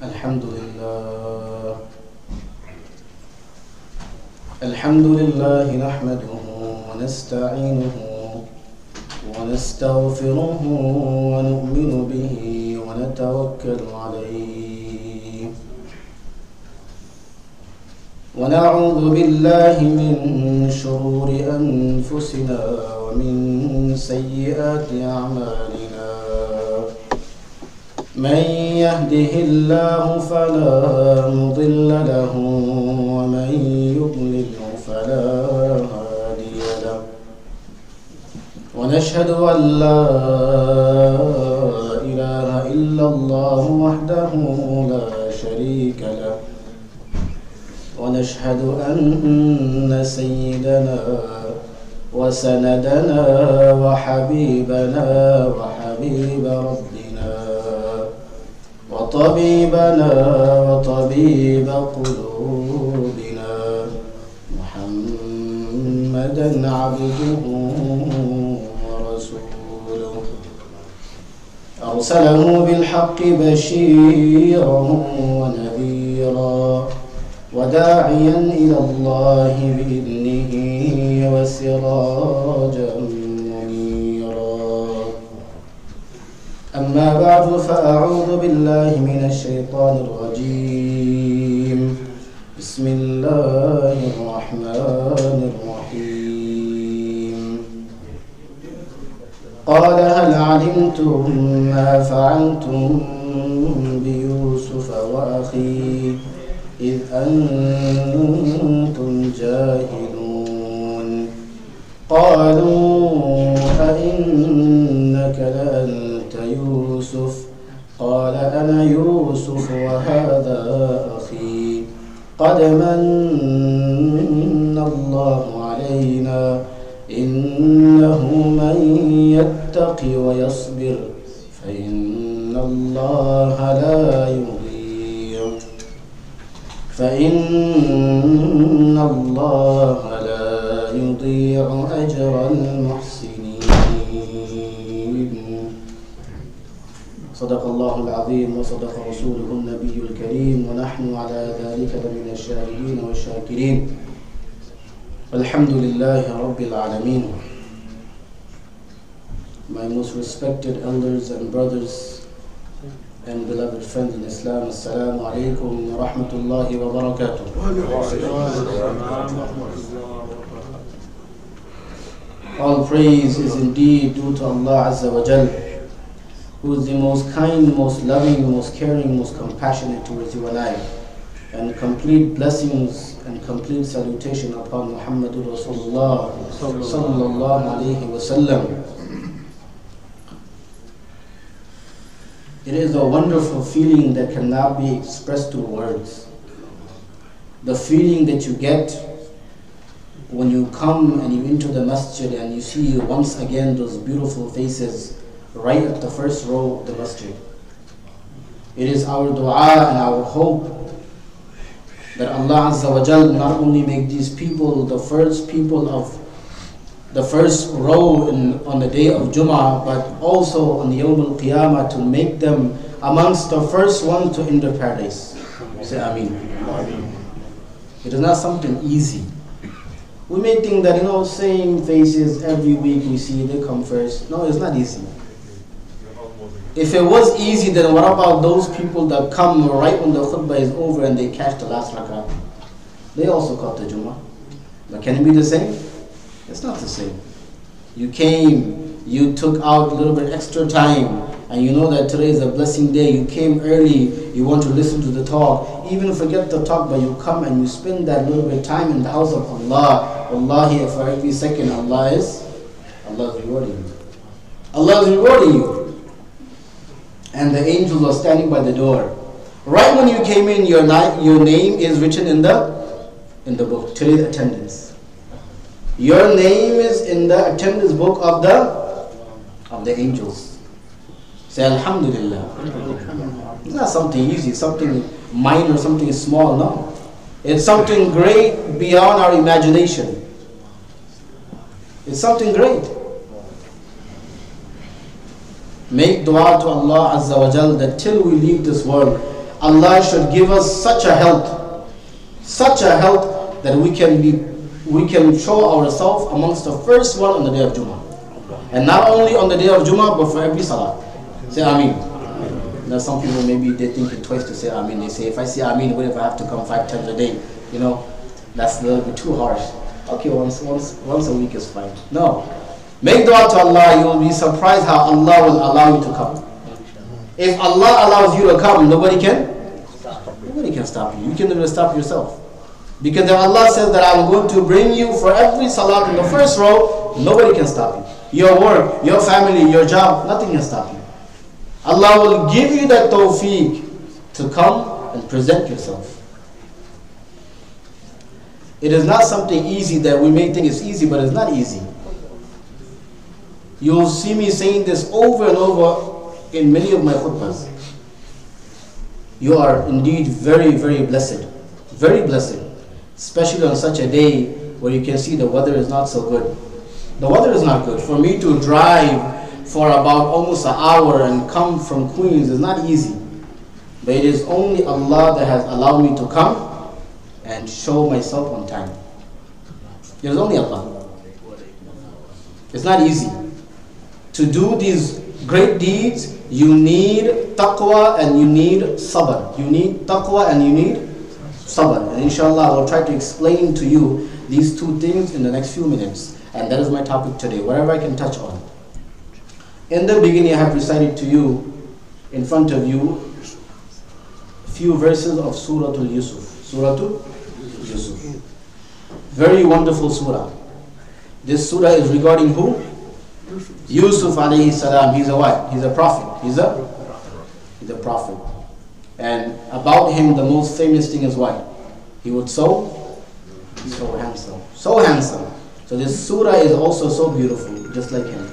الحمد لله نحمده ونستعينه ونستغفره ونؤمن به ونتوكل عليه ونعوذ بالله من شرور أنفسنا ومن سيئات أعمالنا من يهده الله فلا مضل له ومن يضلله فلا هادي له ونشهد أن لا إله إلا الله وحده لا شريك له ونشهد أن سيدنا وسندنا وحبيبنا وحبيب ربنا وطبيبنا وطبيب قلوبنا محمدا عبده ورسوله أرسله بالحق بشيرا ونذيرا وداعيا إلى الله بإذنه وسراجا منيرا أما بعد فأعوذ بالله من الشيطان الرجيم بسم الله الرحمن الرحيم قال هل علمتم ما فعلتم بيوسف وأخيه إذ أنتم جاهلون قالوا أئنك لأنت يوسف قال أنا يوسف وهذا أخي قد من الله علينا إنه من يتق ويصبر فإن الله لا يضيع أجر المحسنين صدق الله العظيم وصدق رسوله النبي الكريم ونحن على ذلك لمن الشاهدين والشاكرين الحمد لله رب العالمين. My most respected elders and brothers and beloved friends in Islam, Assalamu alaikum wa rahmatullahi wa barakatuh. All praise is indeed due to Allah Azza wa Jal, who is the most kind, most loving, most caring, most compassionate towards you and I. And complete blessings and complete salutation upon Muhammadur Rasulullah sallallahu alayhi wa sallam. It is a wonderful feeling that cannot be expressed through words. The feeling that you get when you come and you enter the masjid and you see once again those beautiful faces right at the first row of the masjid. It is our dua and our hope that Allah Azza wa Jal not only make these people the first people of the first row on the day of Jummah, but also on the Yawm al-Qiyamah to make them amongst the first ones to enter paradise. Say Ameen. It is not something easy. We may think that, same faces every week we see, they come first. No, it's not easy. If it was easy, then what about those people that come right when the khutbah is over and they catch the last rak'ah? They also caught the Jummah. But can it be the same? It's not the same. You came, you took out a little bit extra time, and you know that today is a blessing day. You came early, you want to listen to the talk. Even forget the talk, but you come and you spend that little bit of time in the house of Allah. Wallahi, for every second, Allah is rewarding you. Allah is rewarding you. And the angels are standing by the door. Right when you came in, your name is written in the book. Today's attendance. Your name is in the attendance book of the angels. Say Alhamdulillah. It's not something easy, something minor, something small, no. It's something great beyond our imagination. It's something great. Make dua to Allah Azza wa Jal that till we leave this world, Allah should give us such a health that we can show ourselves amongst the first one on the day of Jummah. And not only on the day of Jummah, but for every salah. Say Ameen. Now some people maybe they think it twice to say Ameen. They say, if I say Ameen, what if I have to come 5 times a day? You know, that's a little bit too harsh. Okay, once a week is fine. No. Make dua to Allah, you will be surprised how Allah will allow you to come. If Allah allows you to come, nobody can stop you. You can never stop yourself. Because if Allah says that I'm going to bring you for every salat in the first row, nobody can stop you. Your work, your family, your job, nothing can stop you. Allah will give you that tawfiq to come and present yourself. It is not something easy that we may think is easy, but it's not easy. You'll see me saying this over and over in many of my khutbahs. You are indeed very, very blessed. Very blessed. Especially on such a day where you can see the weather is not so good. The weather is not good. For me to drive for about almost an hour and come from Queens is not easy. But it is only Allah that has allowed me to come and show myself on time. It is only Allah. It's not easy. To do these great deeds, you need taqwa and you need sabar. You need taqwa and you need sabar. And inshallah, I will try to explain to you these two things in the next few minutes. And that is my topic today, whatever I can touch on. In the beginning, I have recited to you, in front of you, a few verses of Surah Yusuf. Surah Yusuf. Very wonderful surah. This surah is regarding who? Yusuf alayhi salam. He's a what? He's a prophet. He's a prophet. And about him, the most famous thing is what? He would so handsome. So handsome. So this surah is also so beautiful, just like him.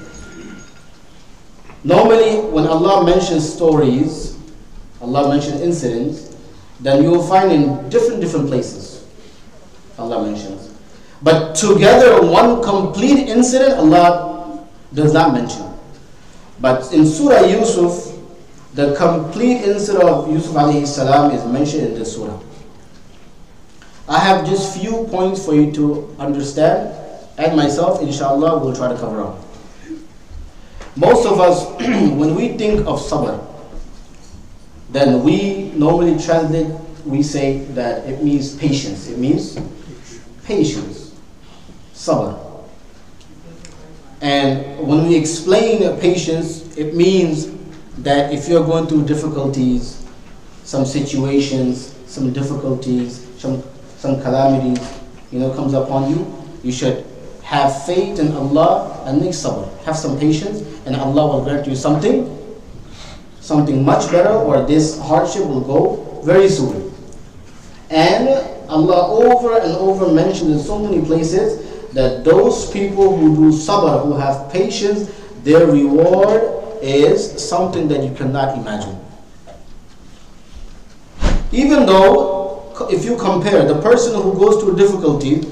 Normally, when Allah mentions stories, Allah mentions incidents, then you will find in different places Allah mentions. But together, one complete incident, Allah does not mention. But in Surah Yusuf, the complete incident of Yusuf alayhi salam is mentioned in this surah. I have just few points for you to understand, and myself, inshallah, will try to cover up. Most of us, when we think of sabar, then we normally translate, we say that it means patience. It means patience. Sabar. And when we explain patience, it means that if you're going through difficulties, some situations, some difficulties, some calamities, comes upon you, you should have faith in Allah and make sabr. Have some patience, and Allah will grant you something much better, or this hardship will go very soon. And Allah over and over mentioned in so many places that those people who do sabr, who have patience, their reward is something that you cannot imagine. Even though, if you compare the person who goes through difficulty,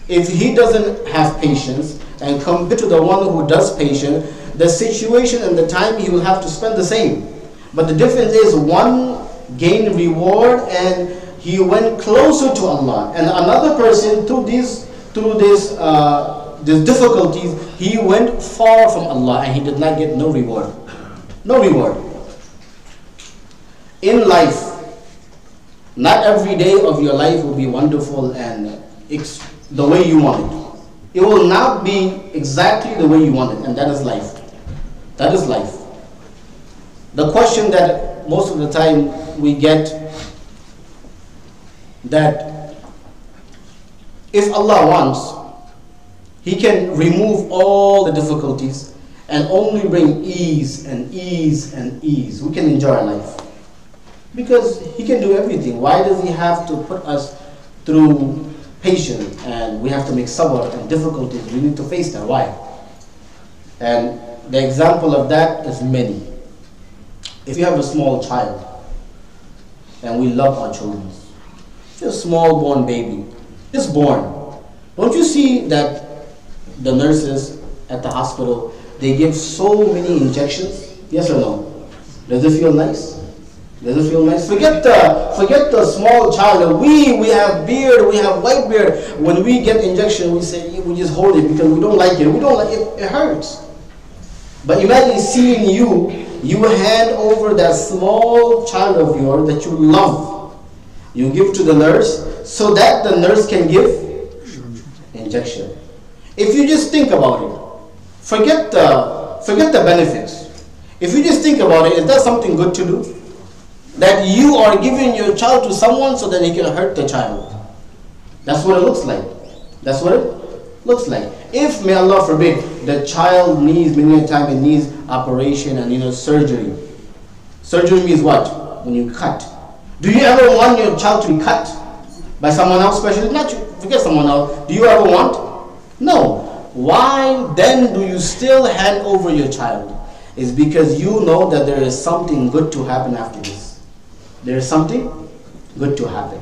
if he doesn't have patience, and compared to the one who does patience, the situation and the time he will have to spend the same. But the difference is one gained reward and he went closer to Allah, and another person through these difficulties, he went far from Allah and he did not get no reward. No reward. In life, not every day of your life will be wonderful and the way you want it. It will not be exactly the way you want it, and that is life. That is life. The question that most of the time we get, that if Allah wants, He can remove all the difficulties and only bring ease and ease and ease. We can enjoy our life. Because He can do everything. Why does He have to put us through patience, and we have to make sabr and difficulties? We need to face that. Why? And the example of that is many. If you have a small child, and we love our children, a small born baby, just born, don't you see that the nurses at the hospital, they give so many injections? Yes or no? Does it feel nice? Does it feel nice? Forget the small child. We have beard, we have white beard. When we get injection, we say we just hold it because we don't like it. We don't like it. It hurts. But imagine seeing you hand over that small child of yours that you love. You give to the nurse so that the nurse can give injection. If you just think about it, forget the benefits. If you just think about it, is that something good to do? That you are giving your child to someone so that he can hurt the child. That's what it looks like. That's what it looks like. If, may Allah forbid, the child needs, many a time it needs operation and surgery. Surgery means what? When you cut. Do you ever want your child to be cut by someone else, especially? Not you, forget someone else. Do you ever want? No. Why then do you still hand over your child? It's because you know that there is something good to happen after this. There is something good to happen.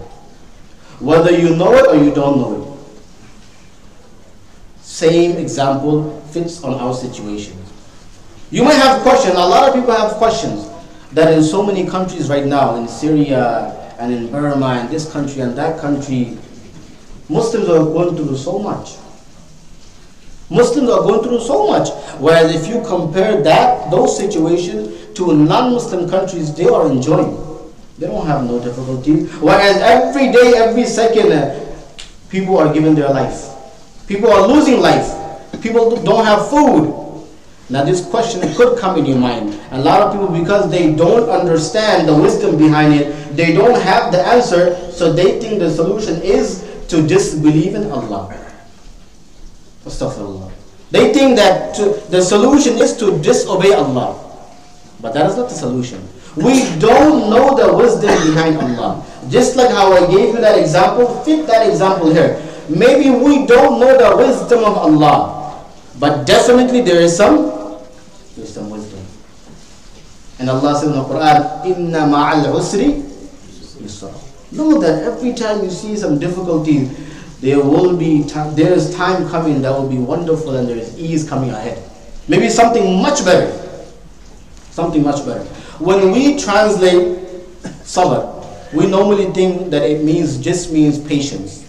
Whether you know it or you don't know it. Same example fits on our situation. You might have questions. A lot of people have questions that in so many countries right now, in Syria and in Burma and this country and that country, Muslims are going through so much. Muslims are going through so much. Whereas if you compare those situations to non-Muslim countries, they are enjoying. They don't have no difficulty. Whereas every day, every second, people are giving their life. People are losing life. People don't have food. Now this question could come in your mind. A lot of people, because they don't understand the wisdom behind it, they don't have the answer, so they think the solution is to disbelieve in Allah. Astaghfirullah. They think that the solution is to disobey Allah. But that is not the solution. We don't know the wisdom behind Allah. Just like how I gave you that example, fit that example here. Maybe we don't know the wisdom of Allah, but definitely there is some wisdom. And Allah says in the Quran, "Inna ma'al usri yusra." Know that every time you see some difficulties, there is time coming that will be wonderful, and there is ease coming ahead. Maybe something much better. Something much better. When we translate sabar, we normally think that it just means patience.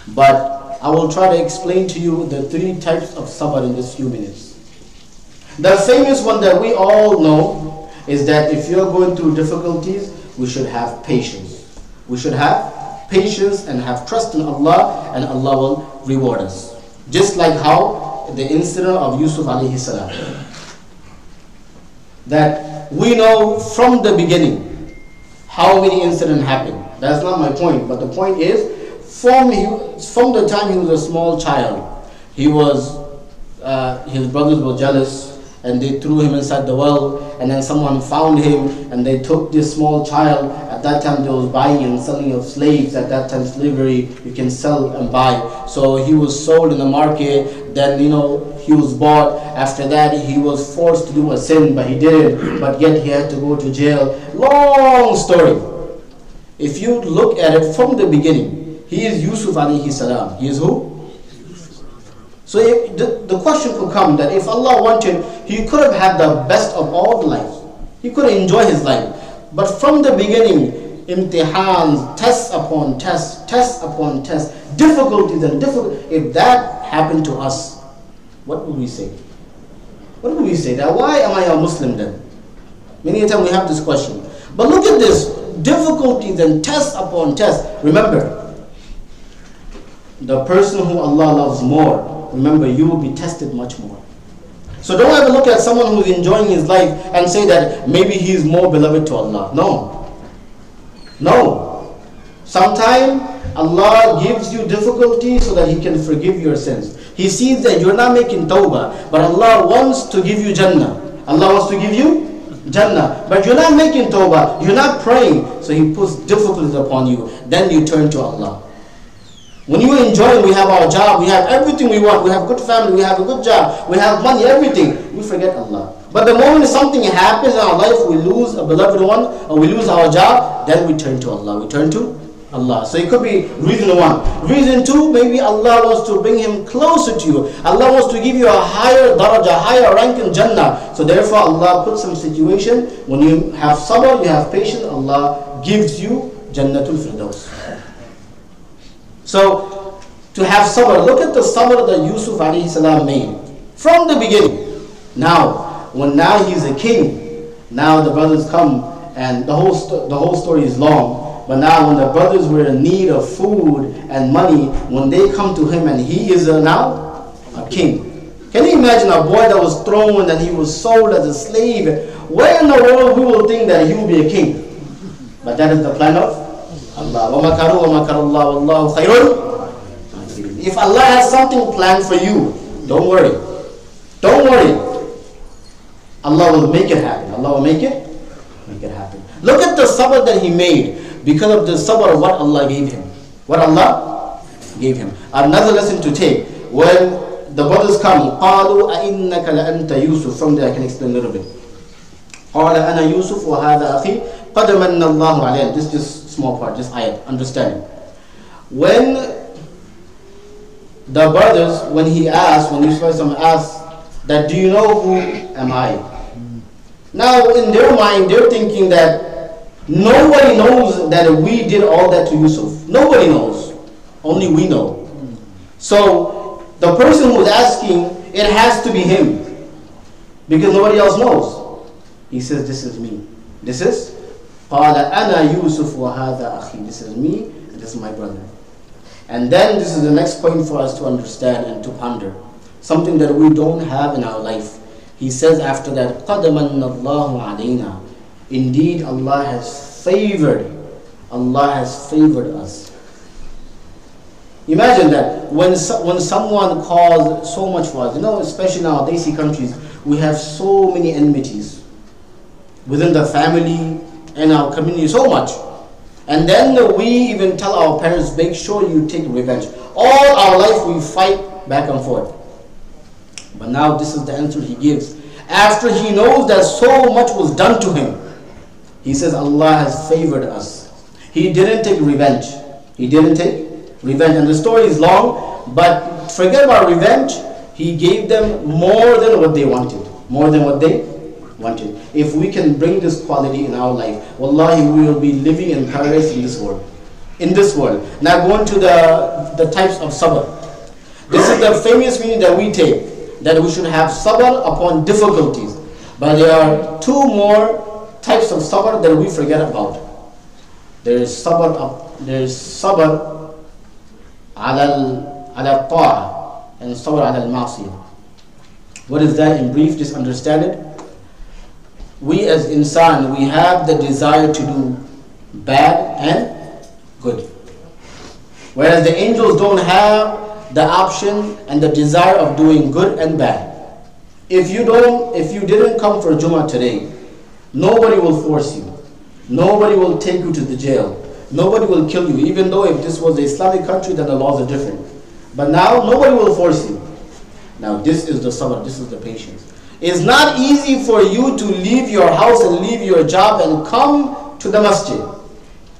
But I will try to explain to you the 3 types of sabar in this few minutes. The famous one that we all know is that if you're going through difficulties, we should have patience. We should have patience and have trust in Allah, and Allah will reward us. Just like how the incident of Yusuf alayhi salam. That we know from the beginning how many incidents happened. That's not my point, but the point is, from the time he was a small child, his brothers were jealous and they threw him inside the well, and then someone found him and they took this small child. At that time there was buying and selling of slaves. At that time slavery, you can sell and buy. So he was sold in the market, then he was bought. After that he was forced to do a sin, but he didn't, but yet he had to go to jail. Long story. If you look at it from the beginning, he is Yusuf alayhi salam. He is who? So the question could come that if Allah wanted, he could have had the best of all the life. He could have enjoyed his life. But from the beginning, imtihans, tests upon tests, tests upon tests, difficulties and difficulties. If that happened to us, what would we say? What would we say? That why am I a Muslim then? Many times we have this question. But look at this, difficulties and tests upon tests. Remember, the person who Allah loves more, remember, you will be tested much more. So don't ever look at someone who's enjoying his life and say that maybe he is more beloved to Allah. No. Sometimes Allah gives you difficulty so that He can forgive your sins. He sees that you're not making tawbah, but Allah wants to give you Jannah. Allah wants to give you Jannah, but you're not making tawbah, you're not praying, so He puts difficulties upon you. Then you turn to Allah. When you enjoy, we have our job, we have everything we want, we have good family, we have a good job, we have money, everything, we forget Allah. But the moment something happens in our life, we lose a beloved one, or we lose our job, then we turn to Allah. We turn to Allah. So it could be reason one. Reason two, maybe Allah wants to bring him closer to you. Allah wants to give you a higher daraja, higher rank in Jannah. So therefore Allah puts some situation, when you have sabr, you have patience, Allah gives you Jannatul Firdaus. So to have sabr, look at the sabr that Yusuf alayhi salam made from the beginning. Now, when now he's a king, now the brothers come, and the whole story is long. But now when the brothers were in need of food and money, when they come to him and he is now a king. Can you imagine a boy that was thrown and he was sold as a slave? Where in the world we will think that he will be a king? But that is the plan of Allah. وَمَكَرُوا وَمَكَرَ اللَّهُ وَاللَّهُ خَيْرٌ. If Allah has something planned for you, don't worry. Don't worry. Allah will make it happen. Allah will make it happen. Look at the sabr that he made. Because of the sabr of what Allah gave him. What Allah gave him. Another lesson to take. When the brothers come, قَالُوا أَإِنَّكَ لَأَنْتَ يُوسُف. From there I can explain a little bit. قَالَ أَنَا يُوسُف وَهَذَا أَخِي قَدْ مَنَّ اللَّهُ عَلَيْهِ. This is just small part, just ayat, understanding. When the brothers, when Yusuf asked that, do you know who am I? Now in their mind, they're thinking that nobody knows that we did all that to Yusuf. Nobody knows. Only we know. So the person who's asking, it has to be him. Because nobody else knows. He says, this is me. This is قَالَ أَنَا يُوسُف وَهَذَا أَخِي. This is me and this is my brother. And then this is the next point for us to understand and to ponder. Something that we don't have in our life. He says after that, قَدْ مَنَّ اللَّهُ عَلَيْنَا. Indeed, Allah has favored us. Imagine that when someone caused so much for us, especially in our Desi countries, we have so many enmities within the family and our community, so much. And then we even tell our parents, make sure you take revenge. All our life we fight back and forth. But now this is the answer he gives. After he knows that so much was done to him, he says Allah has favored us. He didn't take revenge. He didn't take revenge. And the story is long, but forget about revenge. He gave them more than what they wanted. More than what they wanted. If we can bring this quality in our life, wallahi, we will be living in paradise in this world. In this world. Now going to the types of sabr. This is the famous meaning that we take. That we should have sabr upon difficulties. But there are two more types of sabr that we forget about. There is sabr ala ta'a and sabr ala al-ma'siyah. What is that in brief? Just understand it. We as insan, we have the desire to do bad and good. Whereas the angels don't have the option and the desire of doing good and bad. If you didn't come for Jummah today, nobody will force you. Nobody will take you to the jail. Nobody will kill you. Even though if this was an Islamic country, then the laws are different. But now, nobody will force you. Now, this is the sabr, this is the patience. It's not easy for you to leave your house and leave your job and come to the masjid.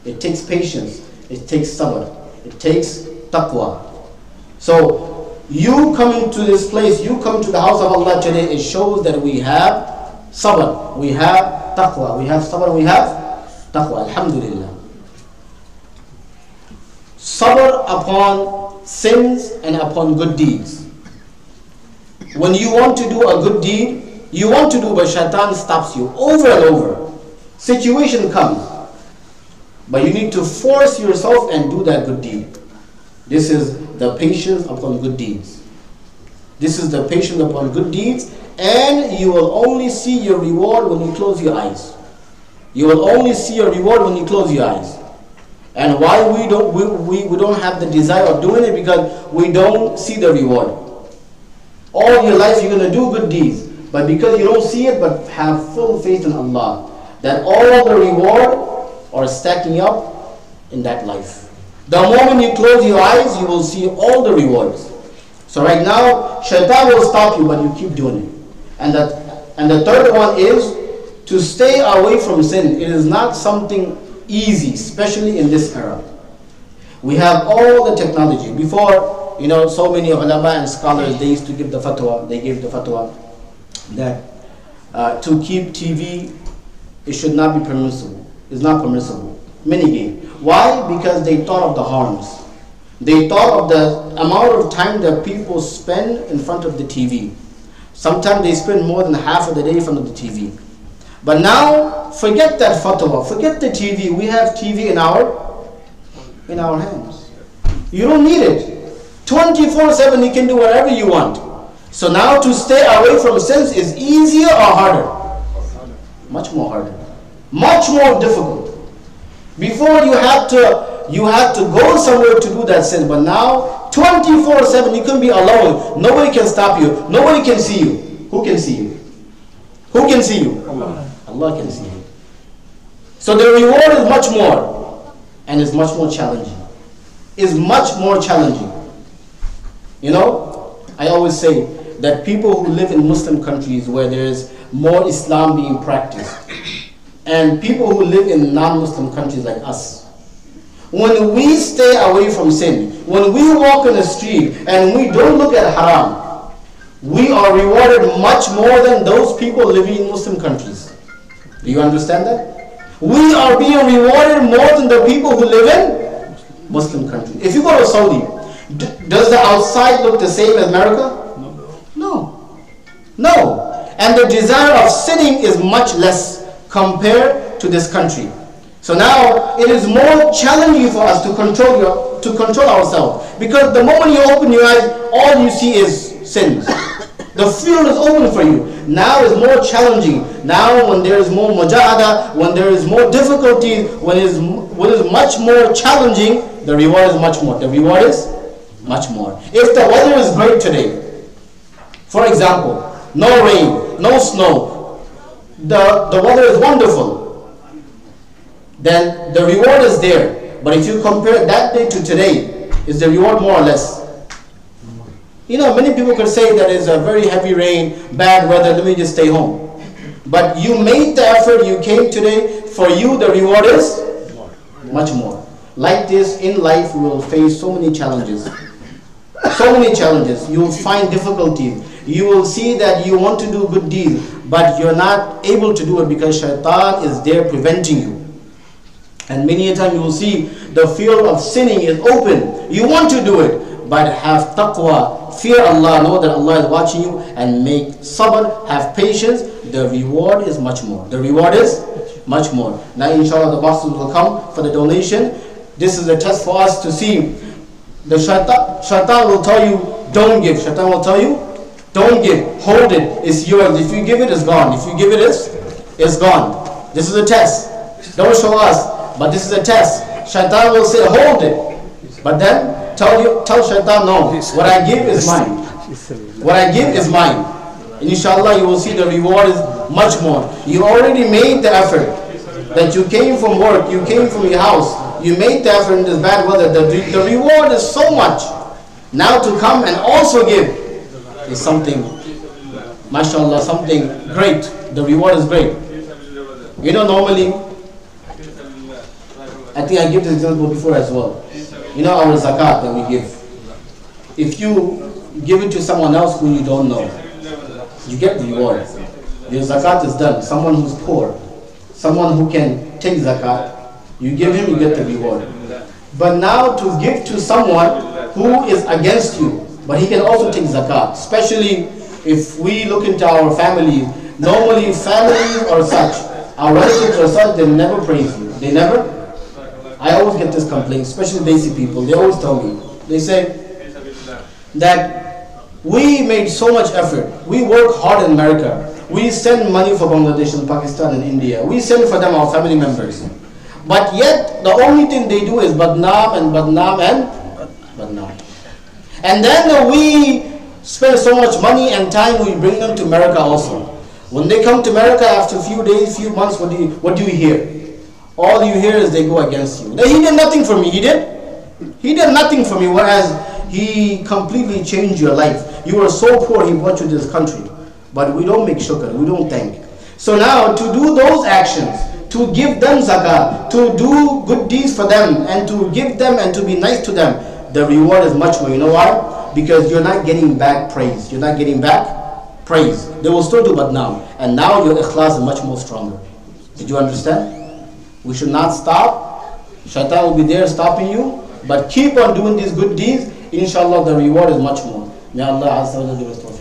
It takes patience. It takes sabr. It takes taqwa. So, you coming to this place, you come to the house of Allah today, it shows that we have sabr, we have taqwa, we have sabr, we have taqwa. Alhamdulillah. Sabr upon sins and upon good deeds. When you want to do a good deed, you want to do, but shaitan stops you over and over. Situation comes, but you need to force yourself and do that good deed. This is the patience upon good deeds. This is the patience upon good deeds, and you will only see your reward when you close your eyes. You will only see your reward when you close your eyes. And why we don't have the desire of doing it? Because we don't see the reward. All your life you're going to do good deeds, but because you don't see it, but have full faith in Allah, that all the reward are stacking up in that life. The moment you close your eyes, you will see all the rewards. So right now, shaitan will stop you, but you keep doing it. And the third one is to stay away from sin. It is not something easy, especially in this era. We have all the technology. Before, you know, so many ulama and scholars, they used to give the fatwa. They gave the fatwa that to keep TV, it should not be permissible. It's not permissible. Many gave. Why? Because they thought of the harms. They thought of the amount of time that people spend in front of the TV. Sometimes they spend more than half of the day in front of the TV. But now, forget that fatwa, forget the TV. We have TV in our hands. You don't need it. 24/7 you can do whatever you want. So now to stay away from sins is easier or harder? Much more harder. Much more difficult. Before you had to go somewhere to do that sin, but now 24/7 you can be alone. Nobody can stop you. Nobody can see you. Who can see you? Who can see you? Allah can see you. So the reward is much more, and is much more challenging. Is much more challenging. You know, I always say that people who live in Muslim countries where there is more Islam being practiced, and people who live in non-Muslim countries like us, when we stay away from sin, when we walk in the street and we don't look at haram, we are rewarded much more than those people living in Muslim countries. Do you understand that? We are being rewarded more than the people who live in Muslim countries. If you go to Saudi, does the outside look the same as America? No. No. And the desire of sinning is much less compared to this country. So now it is more challenging for us to control ourselves, because the moment you open your eyes, all you see is sins. The field is open for you. Now is more challenging. Now when there is more mujahada, when there is more difficulty, when it is much more challenging, the reward is much more. The reward is much more. If the weather is great today, for example, no rain, no snow, the weather is wonderful, then the reward is there. But if you compare that day to today, is the reward more or less? You know, many people could say that it's a very heavy rain, bad weather, let me just stay home. But you made the effort, you came today, for you the reward is much more. Like this, in life we will face so many challenges. So many challenges. You will find difficulties. You will see that you want to do good deeds, but you're not able to do it because shaitan is there preventing you. And many a time you will see the field of sinning is open. You want to do it, but have taqwa, fear Allah, know that Allah is watching you, and make sabr, have patience. The reward is much more. The reward is much more. Now inshallah the boxes will come for the donation. This is a test for us to see. The shaitan will tell you, don't give. Shaitan will tell you, don't give. Hold it. It's yours. If you give it, it's gone. If you give it, it's gone. This is a test. Don't show us, but this is a test. Shaitan will say, hold it. But then tell shaitan, no, what I give is mine. What I give is mine. And inshallah you will see the reward is much more. You already made the effort. That you came from work, you came from your house, you made the effort in this bad weather. The reward is so much. Now to come and also give is something, mashallah, something great. The reward is great. You know, normally, I think I gave this example before as well. You know our zakat that we give. If you give it to someone else who you don't know, you get the reward. Your zakat is done. Someone who's poor, someone who can take zakat, you give him, you get the reward. But now to give to someone who is against you, but he can also take zakat, especially if we look into our families. Normally families or such, our relatives or such, they never praise you. They never. I always get this complaint, especially Desi people. They always tell me, they say that we made so much effort. We work hard in America. We send money for Bangladesh and Pakistan and India. We send for them our family members. But yet, the only thing they do is badnaam and badnaam and badnaam. And then we spend so much money and time, we bring them to America also. When they come to America after a few days, few months, what do you hear? All you hear is they go against you. He did nothing for me. He did? He did nothing for me, whereas he completely changed your life. You were so poor, he brought you to this country. But we don't make shukr, we don't thank. So now, to do those actions, to give them zakah, to do good deeds for them, and to give them and to be nice to them, the reward is much more. You know why? Because you're not getting back praise. You're not getting back praise. They will still do, but now. And now your ikhlas is much more stronger. Did you understand? We should not stop. Shaitan will be there stopping you. But keep on doing these good deeds. Inshallah, the reward is much more. May Allah Azza wa Jalla do it.